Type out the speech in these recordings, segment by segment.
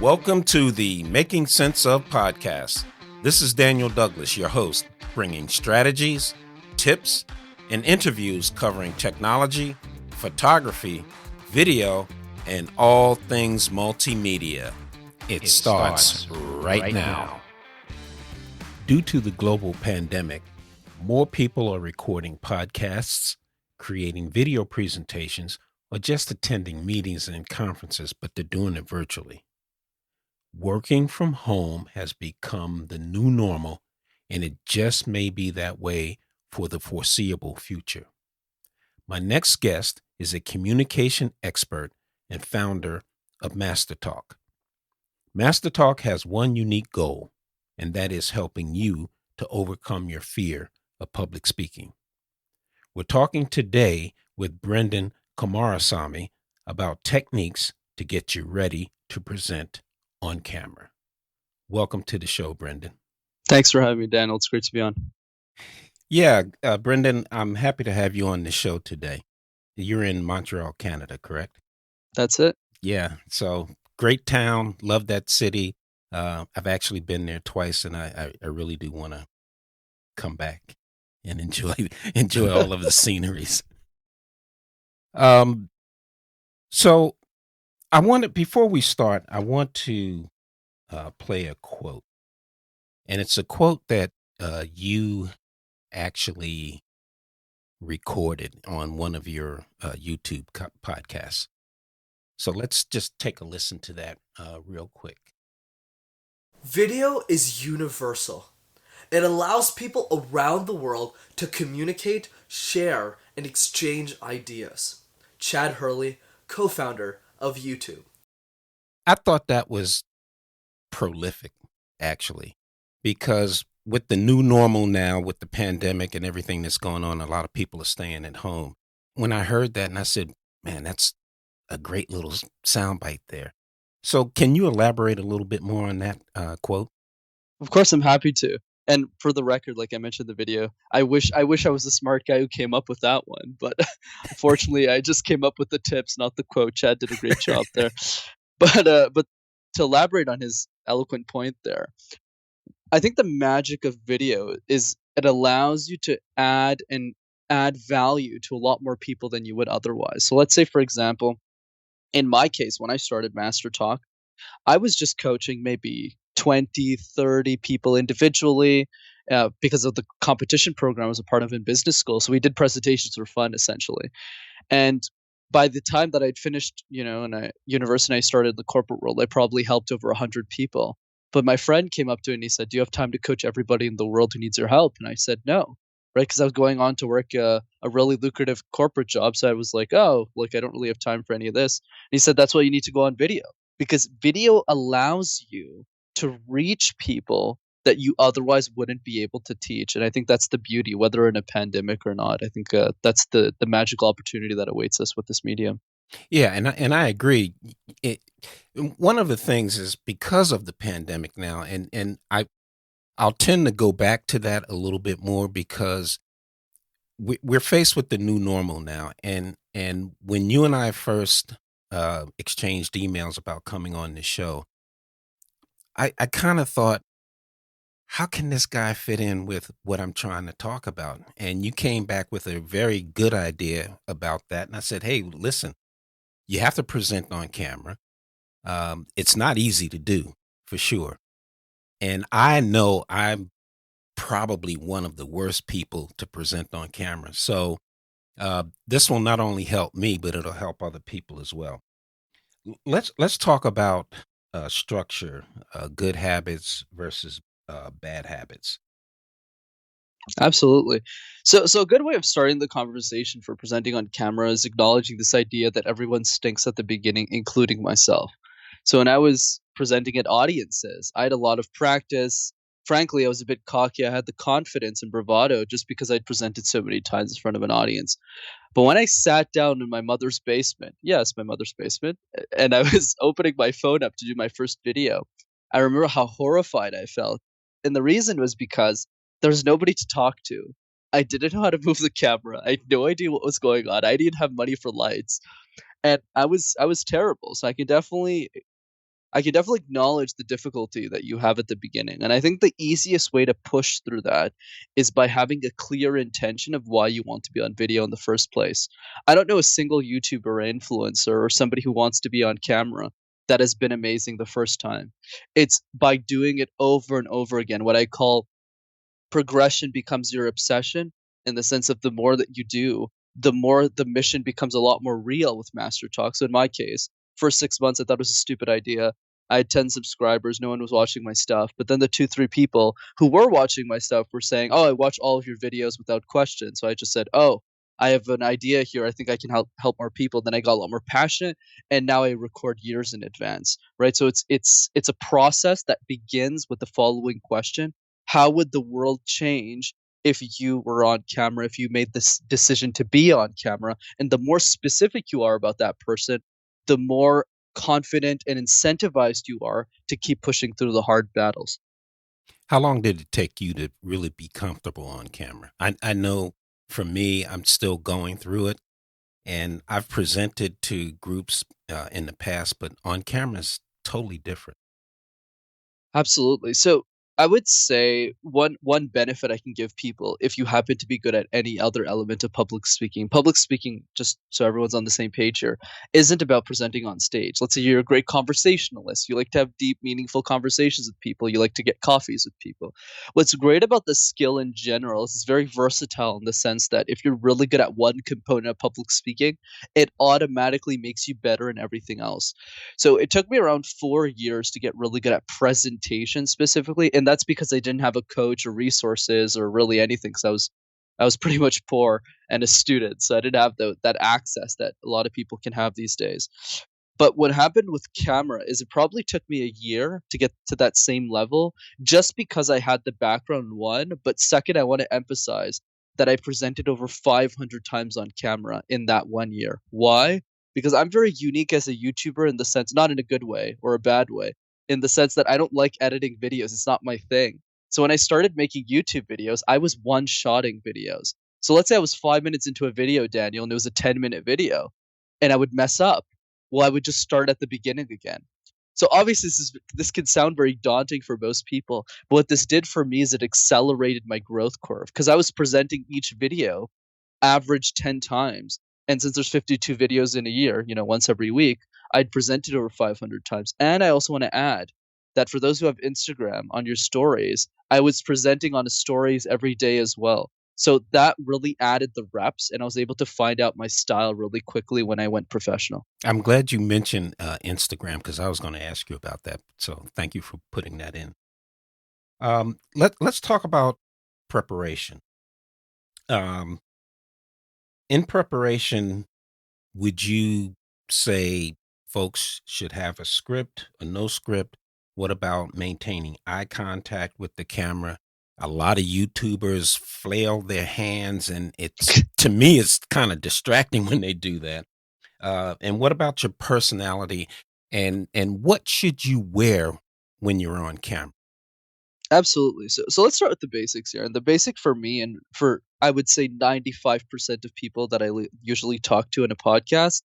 Welcome to the Making Sense of podcast. This is Daniel Douglas, your host, bringing strategies, tips, and interviews covering technology, photography, video, and all things multimedia. It starts right now. Due to the global pandemic, more people are recording podcasts, creating video presentations, or just attending meetings and conferences, but they're doing it virtually. Working from home has become the new normal, and it just may be that way for the foreseeable future. My next guest is a communication expert and founder of MasterTalk. MasterTalk has one unique goal, and that is helping you to overcome your fear of public speaking. We're talking today with Brendan Kumarasamy about techniques to get you ready to present on camera. Welcome to the show, Brendan. Thanks for having me, Daniel. It's great to be on. Yeah, Brendan, I'm happy to have you on the show today. You're in Montreal, Canada, correct? That's it. Yeah, so great town. Love that city. I've actually been there twice, and I really do want to come back and enjoy all of the sceneries. So before we start, I want to play a quote. And it's a quote that you actually recorded on one of your YouTube podcasts. So let's just take a listen to that real quick. Video is universal. It allows people around the world to communicate, share, and exchange ideas. Chad Hurley, co-founder of YouTube. I thought that was prolific, actually, because with the new normal now, with the pandemic and everything that's going on, a lot of people are staying at home. When I heard that, and I said, man, that's a great little soundbite there. So can you elaborate a little bit more on that quote? Of course, I'm happy to. And for the record, like I mentioned in the video, I wish I was the smart guy who came up with that one. But unfortunately, I just came up with the tips, not the quote. Chad did a great job there. But to elaborate on his eloquent point there, I think the magic of video is it allows you to add value to a lot more people than you would otherwise. So let's say, for example, in my case, when I started Master Talk, I was just coaching maybe 20, 30 people individually because of the competition program I was a part of in business school. So we did presentations for fun, essentially. And by the time that I'd finished, in university, I started the corporate world, I probably helped over 100 people. But my friend came up to me and he said, do you have time to coach everybody in the world who needs your help? And I said, no, right? Because I was going on to work a really lucrative corporate job. So I was like, I don't really have time for any of this. And he said, that's why you need to go on video, because video allows you to reach people that you otherwise wouldn't be able to teach. And I think that's the beauty, whether in a pandemic or not. I think that's the magical opportunity that awaits us with this medium. Yeah, and I agree. One of the things is because of the pandemic now, and I'll tend to go back to that a little bit more because we're faced with the new normal now. And when you and I first exchanged emails about coming on the show, I kind of thought, how can this guy fit in with what I'm trying to talk about? And you came back with a very good idea about that. And I said, hey, listen, you have to present on camera. It's not easy to do, for sure. And I know I'm probably one of the worst people to present on camera. So this will not only help me, but it'll help other people as well. Let's talk about structure, good habits versus bad habits. Absolutely. So a good way of starting the conversation for presenting on camera is acknowledging this idea that everyone stinks at the beginning, including myself. So when I was presenting at audiences, I had a lot of practice. Frankly, I was a bit cocky. I had the confidence and bravado just because I'd presented so many times in front of an audience. But when I sat down in my mother's basement, yes, my mother's basement, and I was opening my phone up to do my first video, I remember how horrified I felt. And the reason was because there was nobody to talk to. I didn't know how to move the camera. I had no idea what was going on. I didn't have money for lights, and I was terrible. So I can definitely acknowledge the difficulty that you have at the beginning. And I think the easiest way to push through that is by having a clear intention of why you want to be on video in the first place. I don't know a single YouTuber or influencer or somebody who wants to be on camera that has been amazing the first time. It's by doing it over and over again, what I call progression becomes your obsession, in the sense of the more that you do, the more the mission becomes a lot more real with Master Talk. So in my case, first 6 months I thought it was a stupid idea. I had 10 subscribers, no one was watching my stuff. But then the two, three people who were watching my stuff were saying, "Oh, I watch all of your videos without question." So I just said, "Oh, I have an idea here. I think I can help more people." Then I got a lot more passionate, and now I record years in advance, right? So it's a process that begins with the following question: how would the world change if you were on camera, if you made this decision to be on camera? And the more specific you are about that person, the more confident and incentivized you are to keep pushing through the hard battles. How long did it take you to really be comfortable on camera? I know for me, I'm still going through it, and I've presented to groups in the past, but on camera is totally different. Absolutely. So I would say one benefit I can give people, if you happen to be good at any other element of public speaking, just so everyone's on the same page here, isn't about presenting on stage. Let's say you're a great conversationalist. You like to have deep, meaningful conversations with people. You like to get coffees with people. What's great about the skill in general is it's very versatile in the sense that if you're really good at one component of public speaking, it automatically makes you better in everything else. So it took me around 4 years to get really good at presentation specifically, and that's because I didn't have a coach or resources or really anything. Because I was pretty much poor and a student, so I didn't have that access that a lot of people can have these days. But what happened with camera is it probably took me a year to get to that same level, just because I had the background, one, but second, I want to emphasize that I presented over 500 times on camera in that 1 year. Why? Because I'm very unique as a YouTuber, in the sense, not in a good way or a bad way, in the sense that I don't like editing videos. It's not my thing. So when I started making YouTube videos, I was one-shotting videos. So let's say I was 5 minutes into a video, Daniel, and it was a 10-minute video, and I would mess up. Well, I would just start at the beginning again. So obviously this can sound very daunting for most people, but what this did for me is it accelerated my growth curve, because I was presenting each video average 10 times. And since there's 52 videos in a year, once every week, I'd presented over 500 times. And I also want to add that for those who have Instagram, on your stories, I was presenting on the stories every day as well. So that really added the reps, and I was able to find out my style really quickly when I went professional. I'm glad you mentioned Instagram because I was going to ask you about that. So thank you for putting that in. Let's talk about preparation. Um, in preparation, would you say folks should have a script, a no script? What about maintaining eye contact with the camera? A lot of YouTubers flail their hands, and to me, it's kind of distracting when they do that. And what about your personality, and what should you wear when you're on camera? Absolutely. So let's start with the basics here. And the basic for me, and for I would say 95% of people that I usually talk to in a podcast,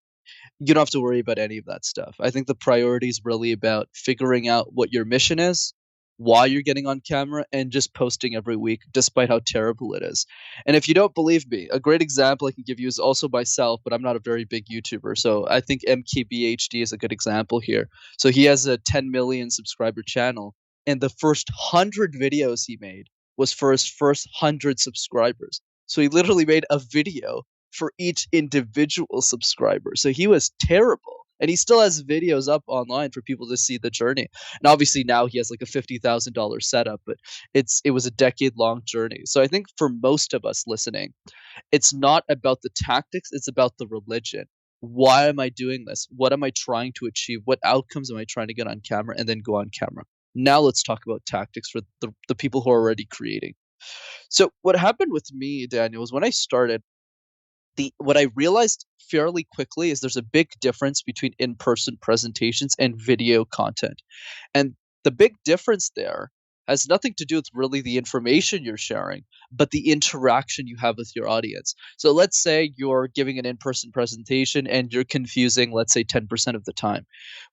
you don't have to worry about any of that stuff. I think the priority is really about figuring out what your mission is, why you're getting on camera, and just posting every week, despite how terrible it is. And if you don't believe me, a great example I can give you is also myself, but I'm not a very big YouTuber. So I think MKBHD is a good example here. So he has a 10 million subscriber channel, and the first 100 videos he made was for his first 100 subscribers. So he literally made a video for each individual subscriber. So he was terrible. And he still has videos up online for people to see the journey. And obviously now he has like a $50,000 setup, but it was a decade-long journey. So I think for most of us listening, it's not about the tactics, it's about the religion. Why am I doing this? What am I trying to achieve? What outcomes am I trying to get on camera? And then go on camera. Now let's talk about tactics for the people who are already creating. So what happened with me, Daniel, was when I started, what I realized fairly quickly is there's a big difference between in-person presentations and video content. And the big difference there has nothing to do with really the information you're sharing, but the interaction you have with your audience. So let's say you're giving an in-person presentation and you're confusing, let's say 10% of the time.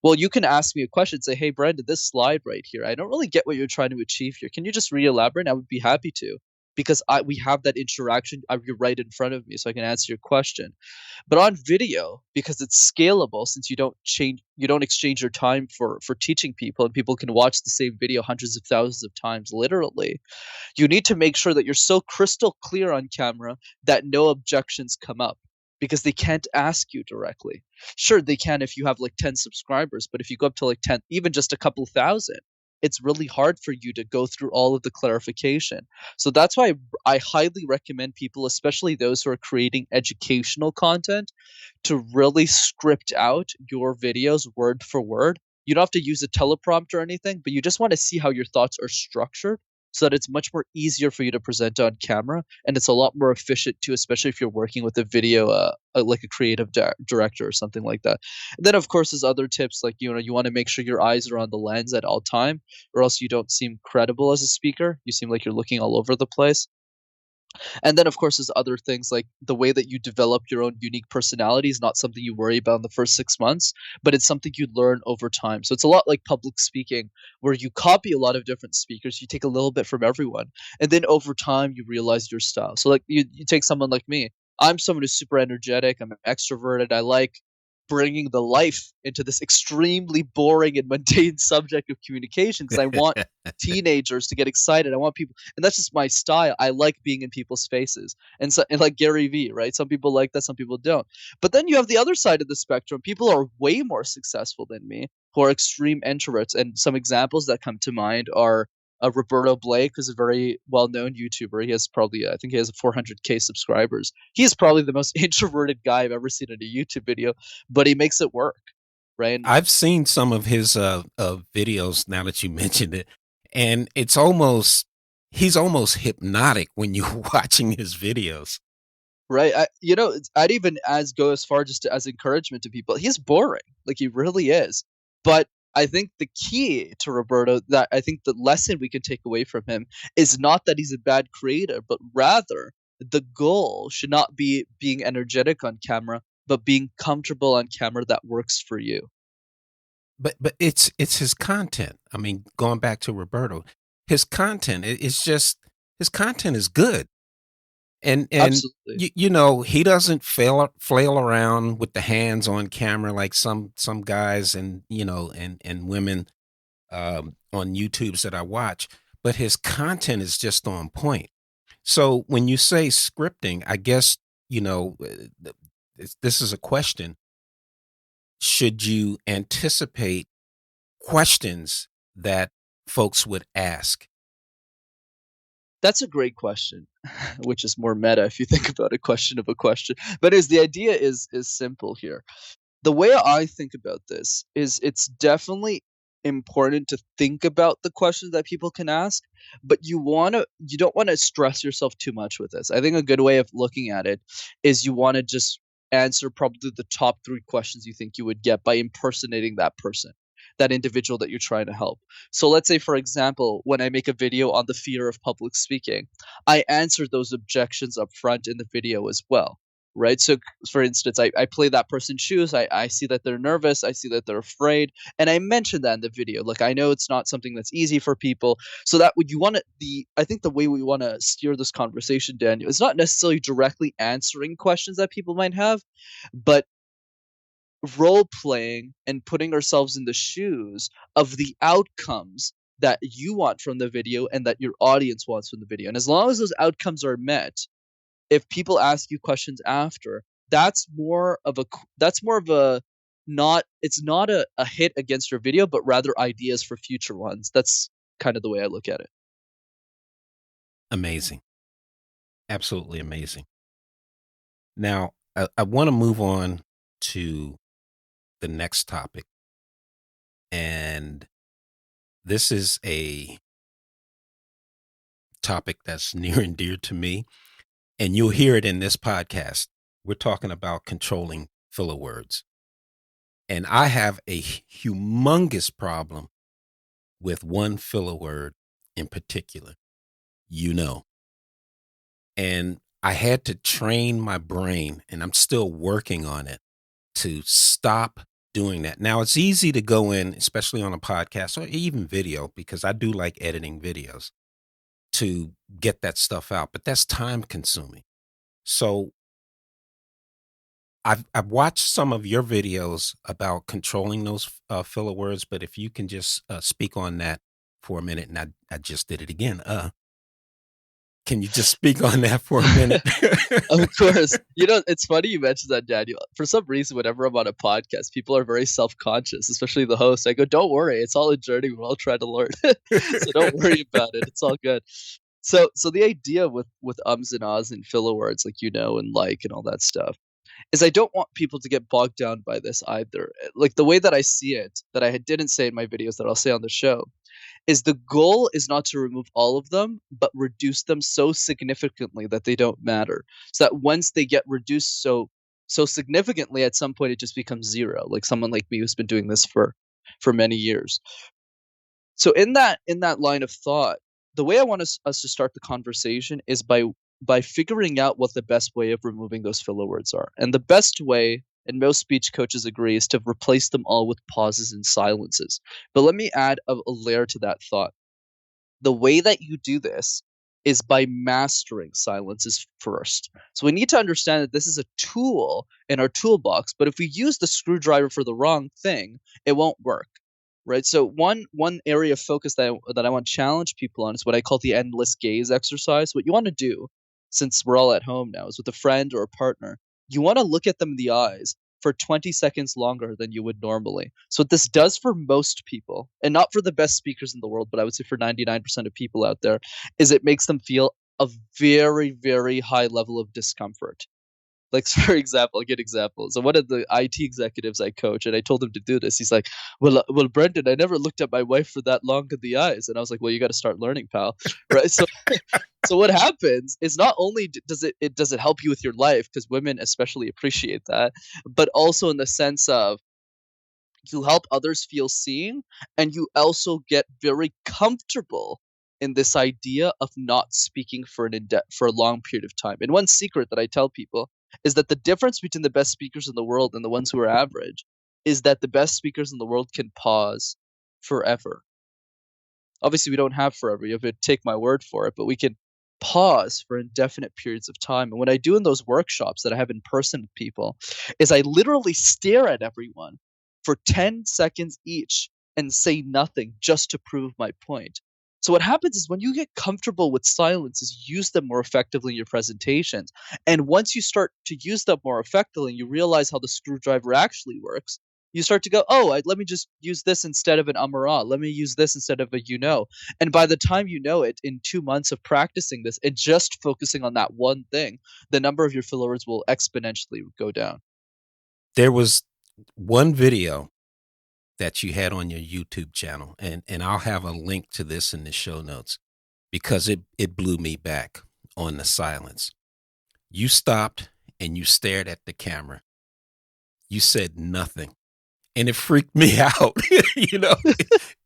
Well, you can ask me a question, say, "Hey, Brandon, this slide right here, I don't really get what you're trying to achieve here. Can you just re-elaborate?" I would be happy to, because we have that interaction. You're right in front of me, so I can answer your question. But on video, because it's scalable, since you don't exchange your time for teaching people, and people can watch the same video hundreds of thousands of times, literally, you need to make sure that you're so crystal clear on camera that no objections come up, because they can't ask you directly. Sure, they can if you have like 10 subscribers, but if you go up to like 10, even just a couple thousand, it's really hard for you to go through all of the clarification. So that's why I highly recommend people, especially those who are creating educational content, to really script out your videos word for word. You don't have to use a teleprompter or anything, but you just want to see how your thoughts are structured so that it's much more easier for you to present on camera, and it's a lot more efficient too, especially if you're working with a video, like a creative director or something like that. And then, of course, there's other tips like, you want to make sure your eyes are on the lens at all time, or else you don't seem credible as a speaker. You seem like you're looking all over the place. And then, of course, there's other things like the way that you develop your own unique personality is not something you worry about in the first 6 months, but it's something you learn over time. So it's a lot like public speaking, where you copy a lot of different speakers, you take a little bit from everyone, and then over time you realize your style. So like you take someone like me. I'm someone who's super energetic. I'm extroverted. I like bringing the life into this extremely boring and mundane subject of communication, because I want teenagers to get excited. I want people, and that's just my style. I like being in people's faces, and like Gary Vee, right? Some people like that, some people don't. But then you have the other side of the spectrum. People are way more successful than me, who are extreme introverts. And some examples that come to mind are Roberto Blake, who's a very well-known YouTuber. He has probably, I think he has 400K subscribers. He is probably the most introverted guy I've ever seen in a YouTube video, but he makes it work, right? I've seen some of his videos now that you mentioned it, and he's almost hypnotic when you're watching his videos. Right. I'd even go as far just as encouragement to people. He's boring. Like, he really is. But I think the key to Roberto, that I think the lesson we can take away from him, is not that he's a bad creator, but rather the goal should not be being energetic on camera, but being comfortable on camera that works for you. But it's his content. I mean, going back to Roberto, his content his content is good. And Absolutely. he doesn't flail around with the hands on camera like some guys and and women on YouTubes that I watch, but his content is just on point. So when you say scripting, I guess this is a question. Should you anticipate questions that folks would ask? That's a great question, which is more meta if you think about a question of a question. But the idea is simple here. The way I think about this is it's definitely important to think about the questions that people can ask, but you don't want to stress yourself too much with this. I think a good way of looking at it is you want to just answer probably the top 3 questions you think you would get by impersonating that person, that individual that you're trying to help. So let's say, for example, when I make a video on the fear of public speaking, I answer those objections up front in the video as well, right? So for instance, I play that person's shoes. I see that they're nervous. I see that they're afraid. And I mention that in the video. Look, I know it's not something that's easy for people. So that would I think the way we want to steer this conversation, Daniel, is not necessarily directly answering questions that people might have, but role playing and putting ourselves in the shoes of the outcomes that you want from the video and that your audience wants from the video. And as long as those outcomes are met, if people ask you questions after, that's more of a not it's not a hit against your video, but rather ideas for future ones. That's kind of the way I look at it. Amazing. Absolutely amazing. Now, I want to move on to the next topic. And this is a topic that's near and dear to me. And you'll hear it in this podcast. We're talking about controlling filler words. And I have a humongous problem with one filler word, in particular, you know. And I had to train my brain, and I'm still working on it, to stop doing that. Now, it's easy to go in, especially on a podcast or even video, because I do like editing videos, to get that stuff out, but that's time consuming. So I've watched some of your videos about controlling those filler words, but if you can just speak on that for a minute, and I just did it again. Can you just speak on that for a minute? Of course. It's funny you mentioned that, Daniel. For some reason, whenever I'm on a podcast, people are very self-conscious, especially the host. I go, don't worry, it's all a journey. We're all trying to learn. So don't worry about it. It's all good. So the idea with ums and ahs and filler words like and like and all that stuff is I don't want people to get bogged down by this either. Like the way that I see it, that I didn't say in my videos that I'll say on the show, is the goal is not to remove all of them, but reduce them so significantly that they don't matter. So that once they get reduced so significantly, at some point it just becomes zero. Like someone like me who's been doing this for many years. So in that line of thought, the way I want us to start the conversation is by figuring out what the best way of removing those filler words are. And the best way, and most speech coaches agree, is to replace them all with pauses and silences. But let me add a layer to that thought. The way that you do this is by mastering silences first. So we need to understand that this is a tool in our toolbox, but if we use the screwdriver for the wrong thing, it won't work. Right. So one area of focus that I want to challenge people on is what I call the endless gaze exercise. What you want to do, since we're all at home now, is with a friend or a partner, you want to look at them in the eyes for 20 seconds longer than you would normally. So what this does for most people, and not for the best speakers in the world, but I would say for 99% of people out there, is it makes them feel a very, very high level of discomfort. Like, for example, I'll get examples. So one of the IT executives I coach, and I told him to do this. He's like, well, Brendan, I never looked at my wife for that long in the eyes. And I was like, well, you got to start learning, pal. Right. So what happens is not only does it help you with your life, because women especially appreciate that, but also in the sense of you help others feel seen, and you also get very comfortable in this idea of not speaking for for a long period of time. And one secret that I tell people is that the difference between the best speakers in the world and the ones who are average is that the best speakers in the world can pause forever. Obviously, we don't have forever. You have to take my word for it, but we can pause for indefinite periods of time. And what I do in those workshops that I have in person with people is I literally stare at everyone for 10 seconds each and say nothing just to prove my point. So what happens is when you get comfortable with silences, you use them more effectively in your presentations. And once you start to use them more effectively and you realize how the screwdriver actually works, you start to go, oh, let me just use this instead of an or ah. Let me use this instead of a And by the time you know it, in 2 months of practicing this and just focusing on that one thing, the number of your filler words will exponentially go down. There was one video that you had on your YouTube channel, and I'll have a link to this in the show notes, because it blew me back on the silence. You stopped and you stared at the camera. You said nothing, and it freaked me out.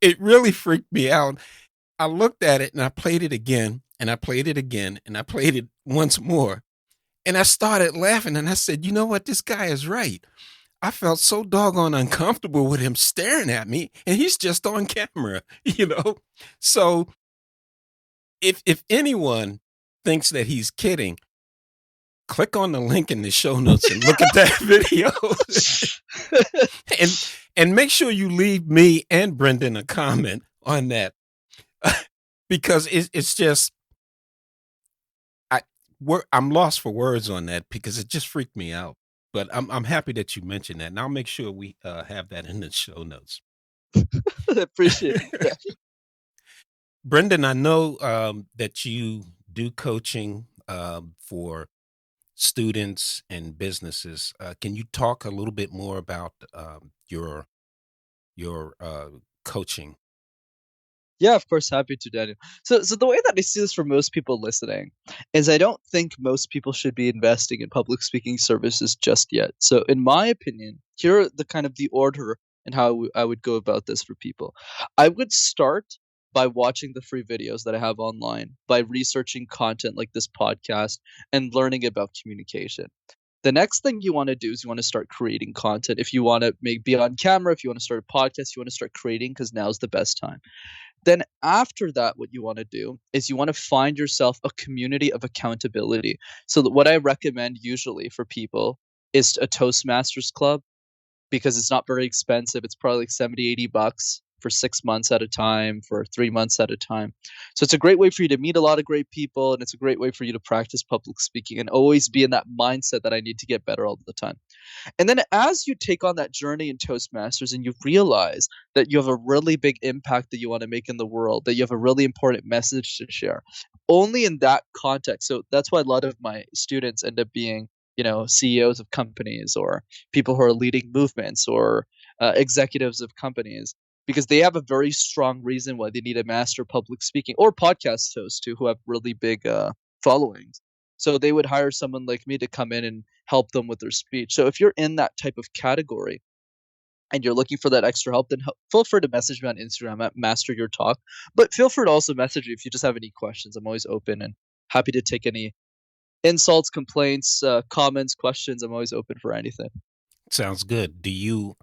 It really freaked me out. I looked at it and I played it again, and I played it again, and I played it once more, and I started laughing, and I said, you know what? This guy is right. I felt so doggone uncomfortable with him staring at me, and he's just on camera, So if anyone thinks that he's kidding, click on the link in the show notes and look at that video. and make sure you leave me and Brendan a comment on that, because it's just, I'm lost for words on that, because it just freaked me out. But I'm happy that you mentioned that, and I'll make sure we have that in the show notes. Appreciate it. Brendan, I know that you do coaching for students and businesses. Can you talk a little bit more about your coaching? Yeah, of course, happy to, Daniel. So the way that I see this for most people listening is I don't think most people should be investing in public speaking services just yet. So in my opinion, here are the order and how I would go about this for people. I would start by watching the free videos that I have online, by researching content like this podcast, and learning about communication. The next thing you want to do is you want to start creating content. If you want to be on camera, if you want to start a podcast, you want to start creating because now's the best time. Then after that, what you want to do is you want to find yourself a community of accountability. So that what I recommend usually for people is a Toastmasters club, because it's not very expensive. It's probably like 70, $80 for 6 months at a time, for 3 months at a time. So it's a great way for you to meet a lot of great people, and it's a great way for you to practice public speaking and always be in that mindset that I need to get better all the time. And then as you take on that journey in Toastmasters and you realize that you have a really big impact that you want to make in the world, that you have a really important message to share, only in that context. So that's why a lot of my students end up being, CEOs of companies, or people who are leading movements, or executives of companies, because they have a very strong reason why they need a master public speaking, or podcast hosts too, who have really big followings. So they would hire someone like me to come in and help them with their speech. So if you're in that type of category and you're looking for that extra help, then feel free to message me on Instagram at Master Your Talk. But feel free to also message me if you just have any questions. I'm always open and happy to take any insults, complaints, comments, questions. I'm always open for anything. Sounds good. Do you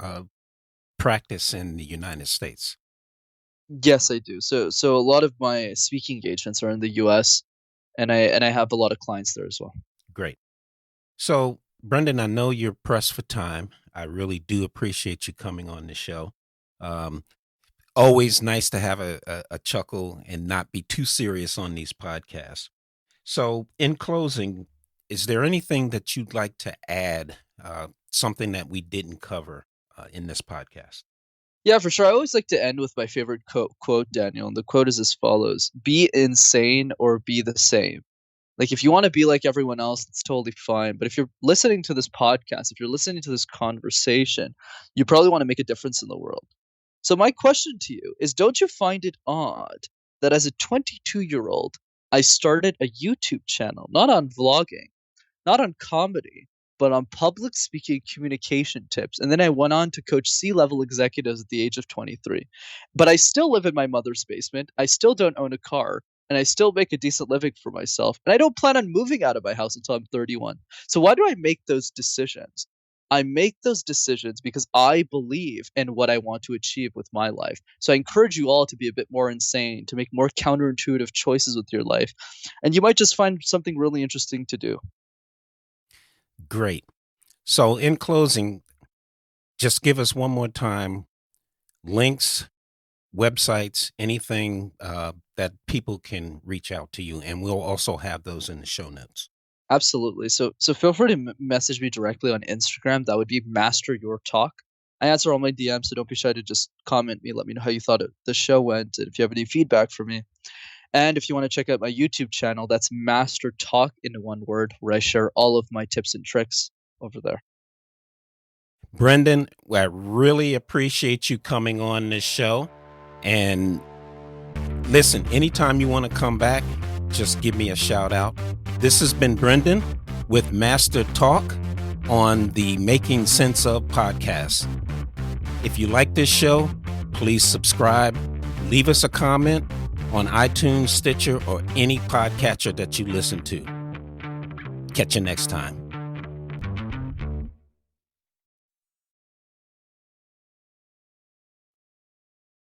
practice in the United States? Yes, I do. So a lot of my speaking engagements are in the US, and I have a lot of clients there as well. Great. So, Brendan, I know you're pressed for time. I really do appreciate you coming on the show. Always nice to have a chuckle and not be too serious on these podcasts. So, in closing, is there anything that you'd like to add, something that we didn't cover in this podcast? Yeah, for sure. I always like to end with my favorite quote, Daniel. And the quote is as follows: be insane or be the same. Like, if you want to be like everyone else, it's totally fine. But if you're listening to this podcast, if you're listening to this conversation, you probably want to make a difference in the world. So my question to you is, don't you find it odd that as a 22-year-old, I started a YouTube channel, not on vlogging, not on comedy, but on public speaking communication tips. And then I went on to coach C-level executives at the age of 23. But I still live in my mother's basement. I still don't own a car. And I still make a decent living for myself. And I don't plan on moving out of my house until I'm 31. So why do I make those decisions? I make those decisions because I believe in what I want to achieve with my life. So I encourage you all to be a bit more insane, to make more counterintuitive choices with your life. And you might just find something really interesting to do. Great. So in closing, just give us one more time links, websites, anything that people can reach out to you, and we'll also have those in the show notes. Absolutely. So feel free to message me directly on Instagram. That would be Master Your Talk. I answer all my DMs, so don't be shy to just comment me. Let me know how you thought the show went, and if you have any feedback for me. And if you want to check out my YouTube channel, that's Master Talk in one word, where I share all of my tips and tricks over there. Brendan, I really appreciate you coming on this show. And listen, anytime you want to come back, just give me a shout out. This has been Brendan with Master Talk on the Making Sense of podcast. If you like this show, please subscribe, leave us a comment on iTunes, Stitcher, or any podcatcher that you listen to. Catch you next time.